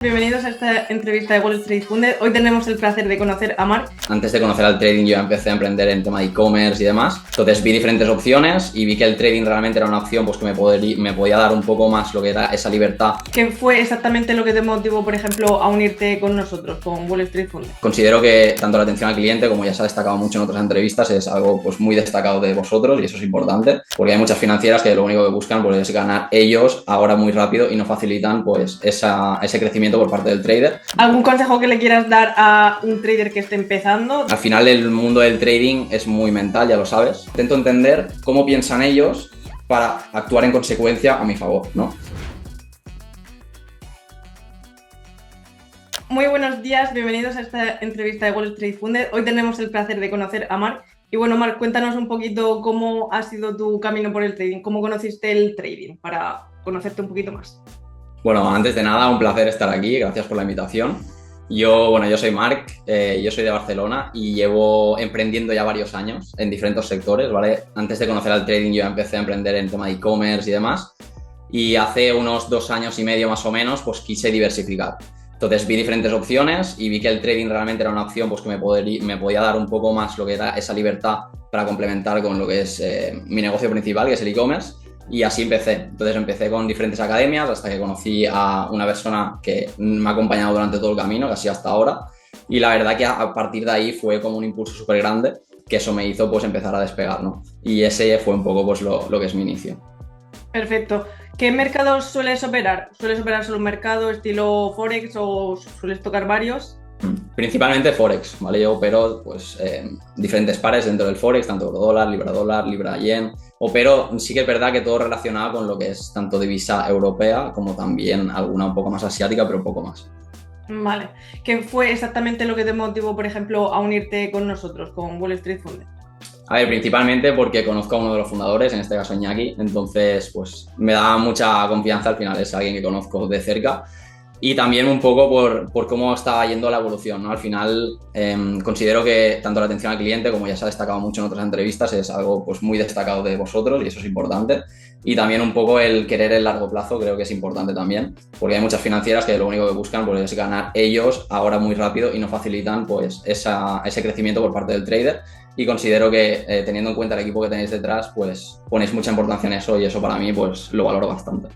Bienvenidos a esta entrevista de Wall Street Funded. Hoy tenemos el placer de conocer a Marc. Antes de conocer al trading yo empecé a emprender en tema de e-commerce y demás. Entonces vi diferentes opciones y vi que el trading realmente era una opción pues, que me podía dar un poco más lo que era esa libertad. ¿Qué fue exactamente lo que te motivó, por ejemplo, a unirte con nosotros, con Wall Street Funded? Considero que tanto la atención al cliente, como ya se ha destacado mucho en otras entrevistas, es algo pues, muy destacado de vosotros y eso es importante porque hay muchas financieras que lo único que buscan pues, es ganar ellos ahora muy rápido y no facilitan pues, ese crecimiento por parte del trader. ¿Algún consejo que le quieras dar a un trader que esté empezando? Al final el mundo del trading es muy mental, ya lo sabes. Intento entender cómo piensan ellos para actuar en consecuencia a mi favor, ¿no? Muy buenos días, bienvenidos a esta entrevista de Wall Street Funded. Hoy tenemos el placer de conocer a Marc. Y bueno, Marc, cuéntanos un poquito cómo ha sido tu camino por el trading, cómo conociste el trading, para conocerte un poquito más. Bueno, antes de nada, un placer estar aquí, gracias por la invitación. Yo soy Marc, yo soy de Barcelona y llevo emprendiendo ya varios años en diferentes sectores, ¿vale? Antes de conocer al trading yo empecé a emprender en tema de e-commerce y demás, y hace unos 2 años y medio más o menos, pues quise diversificar. Entonces vi diferentes opciones y vi que el trading realmente era una opción pues, que me podía dar un poco más lo que era esa libertad para complementar con lo que es mi negocio principal, que es el e-commerce. Y así empecé. Entonces empecé con diferentes academias hasta que conocí a una persona que me ha acompañado durante todo el camino, casi hasta ahora. Y la verdad que a partir de ahí fue como un impulso súper grande que eso me hizo pues empezar a despegar, ¿no? Y ese fue un poco pues lo que es mi inicio. Perfecto. ¿Qué mercados sueles operar? ¿Sueles operar solo un mercado estilo Forex o sueles tocar varios? Principalmente Forex, ¿vale? Yo opero pues, diferentes pares dentro del Forex, tanto euro-dólar, libra-yen. Opero, sí que es verdad que todo relacionado con lo que es tanto divisa europea como también alguna un poco más asiática, pero un poco más. Vale. ¿Qué fue exactamente lo que te motivó, por ejemplo, a unirte con nosotros, con Wall Street Funded? A ver, principalmente porque conozco a uno de los fundadores, en este caso Iñaki, entonces pues me da mucha confianza, al final es alguien que conozco de cerca. Y también un poco por cómo estaba yendo la evolución, ¿no? Al final considero que tanto la atención al cliente, como ya se ha destacado mucho en otras entrevistas, es algo pues, muy destacado de vosotros y eso es importante. Y también un poco el querer el largo plazo creo que es importante también, porque hay muchas financieras que lo único que buscan pues, es ganar ellos ahora muy rápido y no facilitan pues, ese crecimiento por parte del trader. Y considero que teniendo en cuenta el equipo que tenéis detrás, pues ponéis mucha importancia en eso y eso para mí pues lo valoro bastante.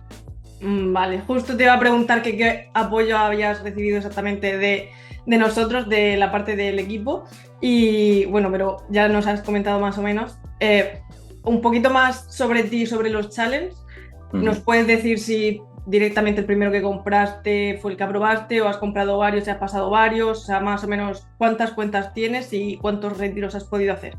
Vale, justo te iba a preguntar que qué apoyo habías recibido exactamente de nosotros, de la parte del equipo. Y bueno, pero ya nos has comentado más o menos. Un poquito más sobre ti, sobre los challenges. ¿Nos puedes decir si directamente el primero que compraste fue el que aprobaste o has comprado varios y has pasado varios? O sea, más o menos cuántas cuentas tienes y cuántos retiros has podido hacer.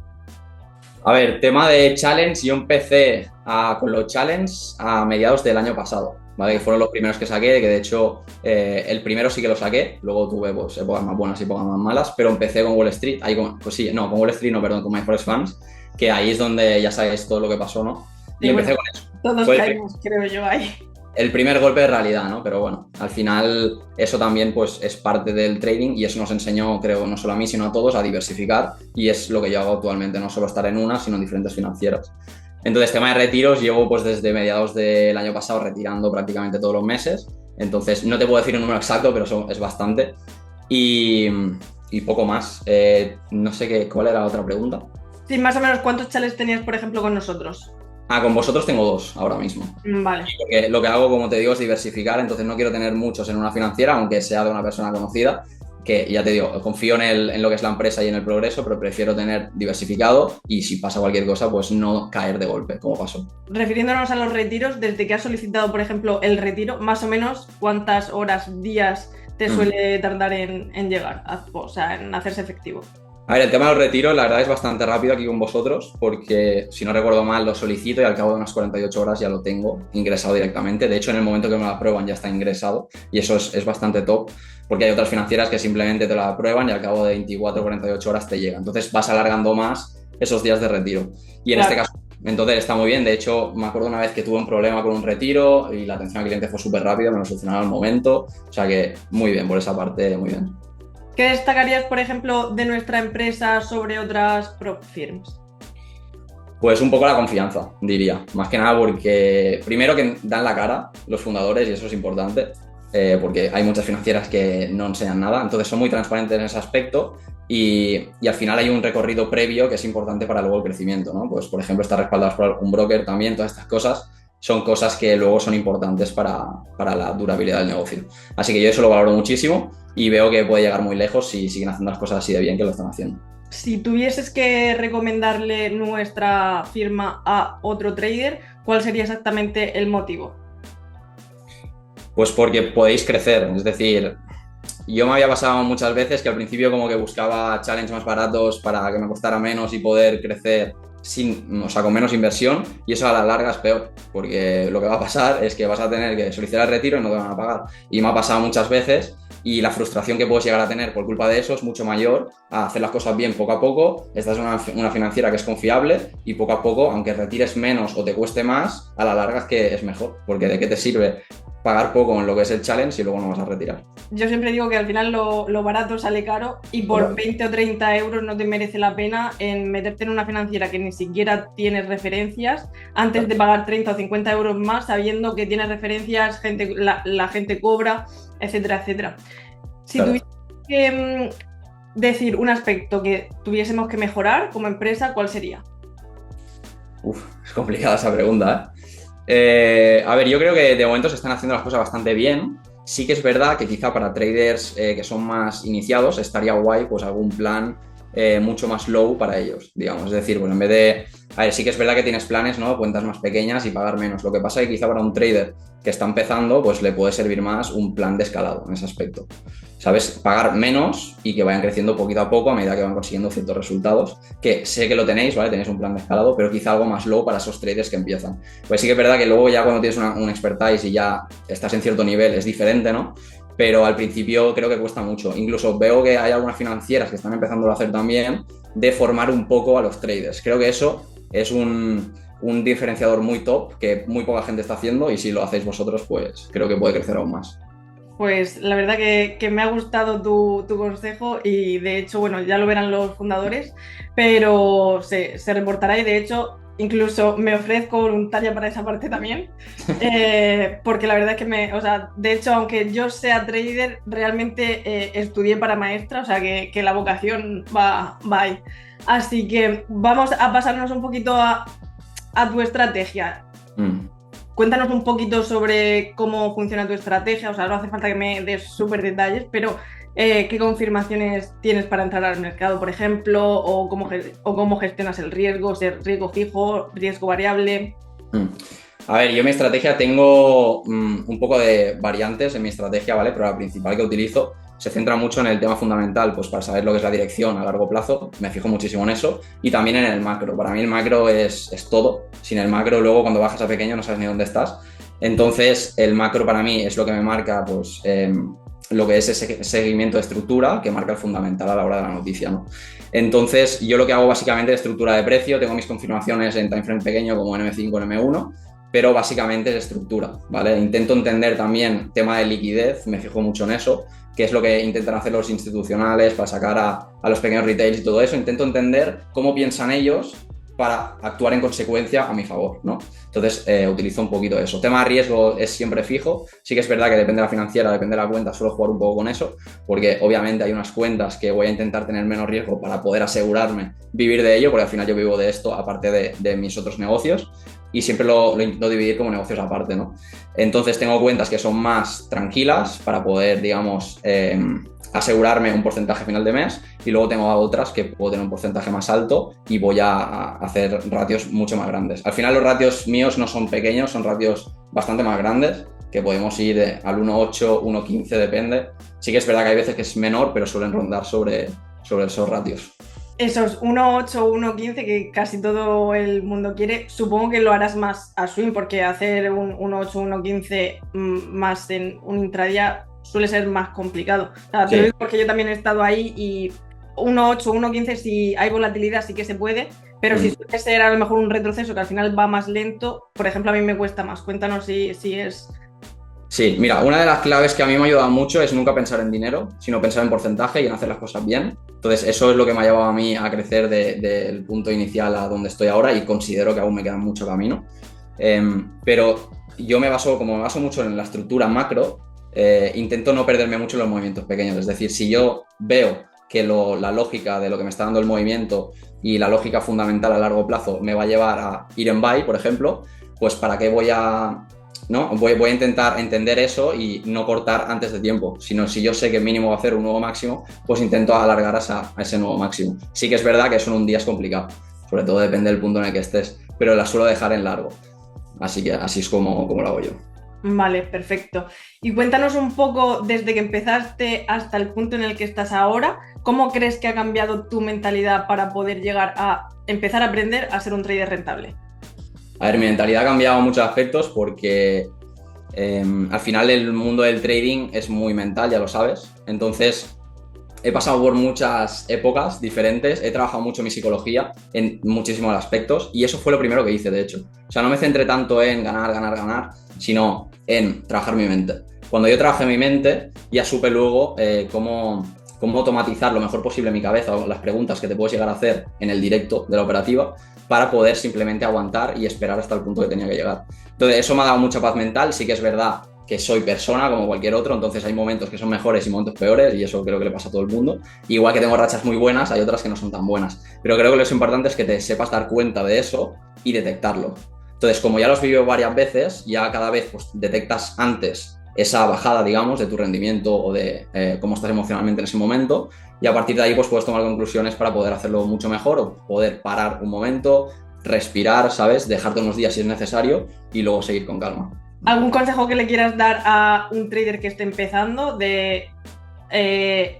A ver, tema de challenge, yo empecé con los challenges a mediados del año pasado, ¿vale? Que fueron los primeros que saqué, que de hecho el primero sí que lo saqué, luego tuve pues, épocas más buenas y épocas más malas, pero empecé con Wall Street, ahí con Wall Street no, perdón, con My Forex Funds, que ahí es donde ya sabéis todo lo que pasó, ¿no? Y sí, empecé bueno, con eso. todos caímos, creo yo, ahí. El primer golpe de realidad, ¿no? Pero bueno, al final eso también pues es parte del trading y eso nos enseñó, creo, no solo a mí, sino a todos, a diversificar y es lo que yo hago actualmente, no solo estar en una, sino en diferentes financieras. Entonces, tema de retiros, llevo pues desde mediados del año pasado retirando prácticamente todos los meses, entonces no te puedo decir un número exacto, pero eso es bastante y poco más. No sé cuál era la otra pregunta. Sí, más o menos, ¿cuántos challenges tenías, por ejemplo, con nosotros? Con vosotros tengo 2 ahora mismo. Vale. Porque lo que hago, como te digo, es diversificar, entonces no quiero tener muchos en una financiera, aunque sea de una persona conocida, que ya te digo, confío en lo que es la empresa y en el progreso, pero prefiero tener diversificado y si pasa cualquier cosa, pues no caer de golpe, como pasó. Refiriéndonos a los retiros, desde que has solicitado, por ejemplo, el retiro, más o menos, ¿cuántas horas, días te suele tardar en llegar, o sea, en hacerse efectivo? A ver, el tema de los retiros, la verdad es bastante rápido aquí con vosotros, porque si no recuerdo mal, lo solicito y al cabo de unas 48 horas ya lo tengo ingresado directamente. De hecho, en el momento que me lo aprueban ya está ingresado y eso es bastante top, porque hay otras financieras que simplemente te lo aprueban y al cabo de 24 o 48 horas te llega. Entonces vas alargando más esos días de retiro. Y en este caso, entonces está muy bien. De hecho, me acuerdo una vez que tuve un problema con un retiro y la atención al cliente fue súper rápida, me lo solucionaron al momento. O sea que muy bien, por esa parte, muy bien. ¿Qué destacarías, por ejemplo, de nuestra empresa sobre otras prop firms? Pues un poco la confianza, diría. Más que nada porque, primero, que dan la cara los fundadores y eso es importante. porque hay muchas financieras que no enseñan nada, entonces son muy transparentes en ese aspecto y al final hay un recorrido previo que es importante para luego el crecimiento, ¿no? Pues, por ejemplo, estar respaldados por un broker también, todas estas cosas son cosas que luego son importantes para la durabilidad del negocio. Así que yo eso lo valoro muchísimo y veo que puede llegar muy lejos si siguen haciendo las cosas así de bien que lo están haciendo. Si tuvieses que recomendarle nuestra firma a otro trader, ¿cuál sería exactamente el motivo? Pues porque podéis crecer, es decir, yo me había pasado muchas veces que al principio como que buscaba challenges más baratos para que me costara menos y poder crecer o sea, con menos inversión, y eso a la larga es peor, porque lo que va a pasar es que vas a tener que solicitar el retiro y no te van a pagar. Y me ha pasado muchas veces y la frustración que puedes llegar a tener por culpa de eso es mucho mayor a hacer las cosas bien poco a poco. Esta es una financiera que es confiable y poco a poco, aunque retires menos o te cueste más, a la larga es que es mejor, porque ¿de qué te sirve pagar poco en lo que es el challenge y luego no vas a retirar? Yo siempre digo que al final lo barato sale caro y por 20 o 30 euros no te merece la pena en meterte en una financiera que ni siquiera tienes referencias antes de pagar 30 o 50 euros más sabiendo que tienes referencias, la gente cobra, etcétera, etcétera. Si tuviese que decir un aspecto que tuviésemos que mejorar como empresa, ¿cuál sería? Es complicada esa pregunta, ¿eh? A ver, yo creo que de momento se están haciendo las cosas bastante bien. Sí que es verdad que quizá para traders que son más iniciados estaría guay pues algún plan mucho más low para ellos, digamos. Es decir, pues en vez de... A ver, sí que es verdad que tienes planes, ¿no? Cuentas más pequeñas y pagar menos. Lo que pasa es que quizá para un trader que está empezando, pues le puede servir más un plan de escalado en ese aspecto. ¿Sabes? Pagar menos y que vayan creciendo poquito a poco a medida que van consiguiendo ciertos resultados, que sé que lo tenéis, ¿vale? Tenéis un plan de escalado, pero quizá algo más low para esos traders que empiezan. Pues sí que es verdad que luego ya cuando tienes un expertise y ya estás en cierto nivel es diferente, ¿no? Pero al principio creo que cuesta mucho. Incluso veo que hay algunas financieras que están empezando a hacer también de formar un poco a los traders. Creo que eso es un diferenciador muy top que muy poca gente está haciendo y si lo hacéis vosotros, pues creo que puede crecer aún más. Pues la verdad que me ha gustado tu consejo y de hecho, bueno, ya lo verán los fundadores, pero se reportará y de hecho incluso me ofrezco voluntaria para esa parte también, porque la verdad es que o sea, de hecho, aunque yo sea trader, realmente estudié para maestra, o sea que la vocación va ahí. Así que vamos a pasarnos un poquito a tu estrategia. Cuéntanos un poquito sobre cómo funciona tu estrategia, o sea, no hace falta que me des súper detalles, pero ¿qué confirmaciones tienes para entrar al mercado, por ejemplo? O cómo gestionas el riesgo, si es riesgo fijo, riesgo variable. A ver, yo mi estrategia tengo un poco de variantes en mi estrategia, ¿vale? Pero la principal que utilizo se centra mucho en el tema fundamental, pues para saber lo que es la dirección a largo plazo, me fijo muchísimo en eso, y también en el macro. Para mí el macro es todo. Sin el macro, luego cuando bajas a pequeño no sabes ni dónde estás. Entonces, el macro para mí es lo que me marca, pues, lo que es ese seguimiento de estructura que marca el fundamental a la hora de la noticia, ¿no? Entonces, yo lo que hago básicamente es estructura de precio, tengo mis confirmaciones en timeframe pequeño como en M5 o en M1, pero básicamente es estructura, ¿vale? Intento entender también tema de liquidez, me fijo mucho en eso, que es lo que intentan hacer los institucionales para sacar a los pequeños retails y todo eso. Intento entender cómo piensan ellos para actuar en consecuencia a mi favor, ¿no? Entonces, utilizo un poquito eso. Tema de riesgo es siempre fijo. Sí que es verdad que depende de la financiera, depende de la cuenta, suelo jugar un poco con eso, porque obviamente hay unas cuentas que voy a intentar tener menos riesgo para poder asegurarme vivir de ello, porque al final yo vivo de esto aparte de mis otros negocios. Y siempre lo intento dividir como negocios aparte, ¿no? Entonces tengo cuentas que son más tranquilas para poder, digamos, asegurarme un porcentaje final de mes, y luego tengo otras que puedo tener un porcentaje más alto y voy a hacer ratios mucho más grandes. Al final los ratios míos no son pequeños, son ratios bastante más grandes, que podemos ir al 1.8, 1.15, depende. Sí que es verdad que hay veces que es menor, pero suelen rondar sobre esos ratios. Esos 1.8 o 1.15 que casi todo el mundo quiere, supongo que lo harás más a swing, porque hacer un 1.8 o 1.15 más en un intradía suele ser más complicado. O sea, te lo digo porque yo también he estado ahí y 1.8 o 1.15 si hay volatilidad sí que se puede, pero si suele ser a lo mejor un retroceso que al final va más lento, por ejemplo, a mí me cuesta más. Cuéntanos si es... Sí, mira, una de las claves que a mí me ha ayudado mucho es nunca pensar en dinero, sino pensar en porcentaje y en hacer las cosas bien. Entonces, eso es lo que me ha llevado a mí a crecer del punto inicial a donde estoy ahora, y considero que aún me queda mucho camino. Pero yo me baso mucho en la estructura macro, intento no perderme mucho en los movimientos pequeños. Es decir, si yo veo que la lógica de lo que me está dando el movimiento y la lógica fundamental a largo plazo me va a llevar a ir en buy, por ejemplo, pues ¿para qué voy a...? ¿No? Voy a intentar entender eso y no cortar antes de tiempo, sino si yo sé que mínimo va a hacer un nuevo máximo, pues intento alargar a ese nuevo máximo. Sí que es verdad que eso en un día es complicado, sobre todo depende del punto en el que estés, pero la suelo dejar en largo, así que así es como lo hago yo. Vale, perfecto. Y cuéntanos un poco desde que empezaste hasta el punto en el que estás ahora, ¿cómo crees que ha cambiado tu mentalidad para poder llegar a empezar a aprender a ser un trader rentable? A ver, mi mentalidad ha cambiado en muchos aspectos porque al final el mundo del trading es muy mental, ya lo sabes. Entonces, he pasado por muchas épocas diferentes, he trabajado mucho mi psicología en muchísimos aspectos y eso fue lo primero que hice, de hecho. O sea, no me centré tanto en ganar, sino en trabajar mi mente. Cuando yo trabajé mi mente, ya supe luego cómo automatizar lo mejor posible mi cabeza o las preguntas que te puedes llegar a hacer en el directo de la operativa para poder simplemente aguantar y esperar hasta el punto que tenía que llegar. Entonces, eso me ha dado mucha paz mental. Sí que es verdad que soy persona como cualquier otro, entonces hay momentos que son mejores y momentos peores y eso creo que le pasa a todo el mundo. Igual que tengo rachas muy buenas, hay otras que no son tan buenas. Pero creo que lo importante es que te sepas dar cuenta de eso y detectarlo. Entonces, como ya lo has vivido varias veces, ya cada vez pues, detectas antes esa bajada, digamos, de tu rendimiento o de cómo estás emocionalmente en ese momento y a partir de ahí pues puedes tomar conclusiones para poder hacerlo mucho mejor o poder parar un momento, respirar, ¿sabes? Dejarte unos días si es necesario y luego seguir con calma. ¿Algún consejo que le quieras dar a un trader que esté empezando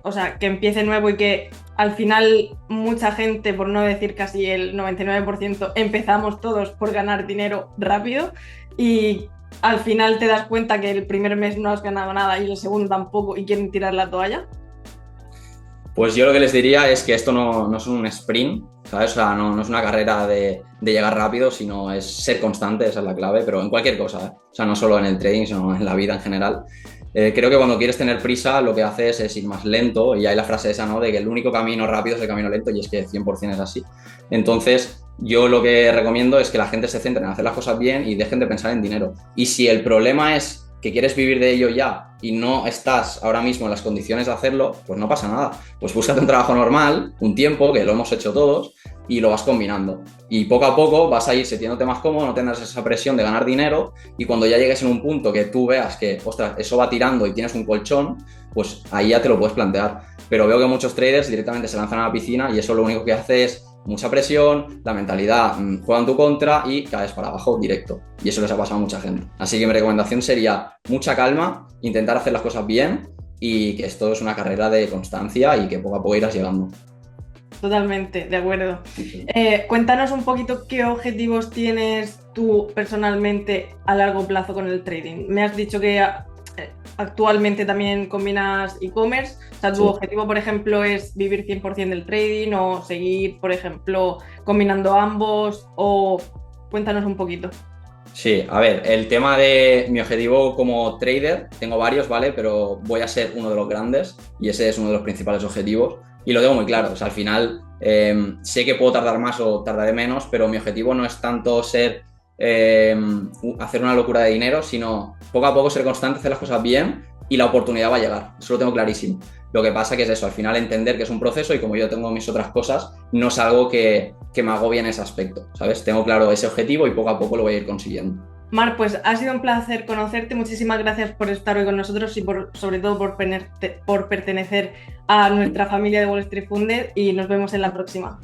o sea, que empiece nuevo y que al final mucha gente, por no decir casi el 99%, empezamos todos por ganar dinero rápido y al final te das cuenta que el primer mes no has ganado nada y el segundo tampoco y quieren tirar la toalla? Pues yo lo que les diría es que esto no es un sprint, ¿sabes? O sea, no es una carrera de llegar rápido, sino es ser constante, esa es la clave, pero en cualquier cosa, ¿eh? O sea, no solo en el trading, sino en la vida en general. Creo que cuando quieres tener prisa, lo que haces es ir más lento y hay la frase esa, ¿no? De que el único camino rápido es el camino lento y es que 100% es así. Entonces, yo lo que recomiendo es que la gente se centre en hacer las cosas bien y dejen de pensar en dinero. Y si el problema es que quieres vivir de ello ya y no estás ahora mismo en las condiciones de hacerlo, pues no pasa nada. Pues búscate un trabajo normal, un tiempo, que lo hemos hecho todos, y lo vas combinando. Y poco a poco vas a ir sintiéndote más cómodo, no tendrás esa presión de ganar dinero y cuando ya llegues en un punto que tú veas que, ostras, eso va tirando y tienes un colchón, pues ahí ya te lo puedes plantear. Pero veo que muchos traders directamente se lanzan a la piscina y eso lo único que hace es mucha presión, la mentalidad juega en tu contra y caes para abajo directo. Y eso les ha pasado a mucha gente. Así que mi recomendación sería mucha calma, intentar hacer las cosas bien y que esto es una carrera de constancia y que poco a poco irás llegando. Totalmente, de acuerdo. Cuéntanos un poquito qué objetivos tienes tú personalmente a largo plazo con el trading. Me has dicho que actualmente también combinas e-commerce. O sea, tu objetivo, por ejemplo, es vivir 100% del trading o seguir, por ejemplo, combinando ambos o cuéntanos un poquito. Sí, a ver, el tema de mi objetivo como trader, tengo varios, ¿vale? Pero voy a ser uno de los grandes y ese es uno de los principales objetivos y lo tengo muy claro. O sea, al final sé que puedo tardar más o tardaré menos, pero mi objetivo no es tanto ser hacer una locura de dinero, sino poco a poco ser constante, hacer las cosas bien y la oportunidad va a llegar. Eso lo tengo clarísimo. Lo que pasa que es eso, al final entender que es un proceso y como yo tengo mis otras cosas, no es algo que me agobie en ese aspecto, ¿sabes? Tengo claro ese objetivo y poco a poco lo voy a ir consiguiendo. Mar, pues ha sido un placer conocerte. Muchísimas gracias por estar hoy con nosotros y sobre todo por pertenecer a nuestra familia de Wall Street Funded y nos vemos en la próxima.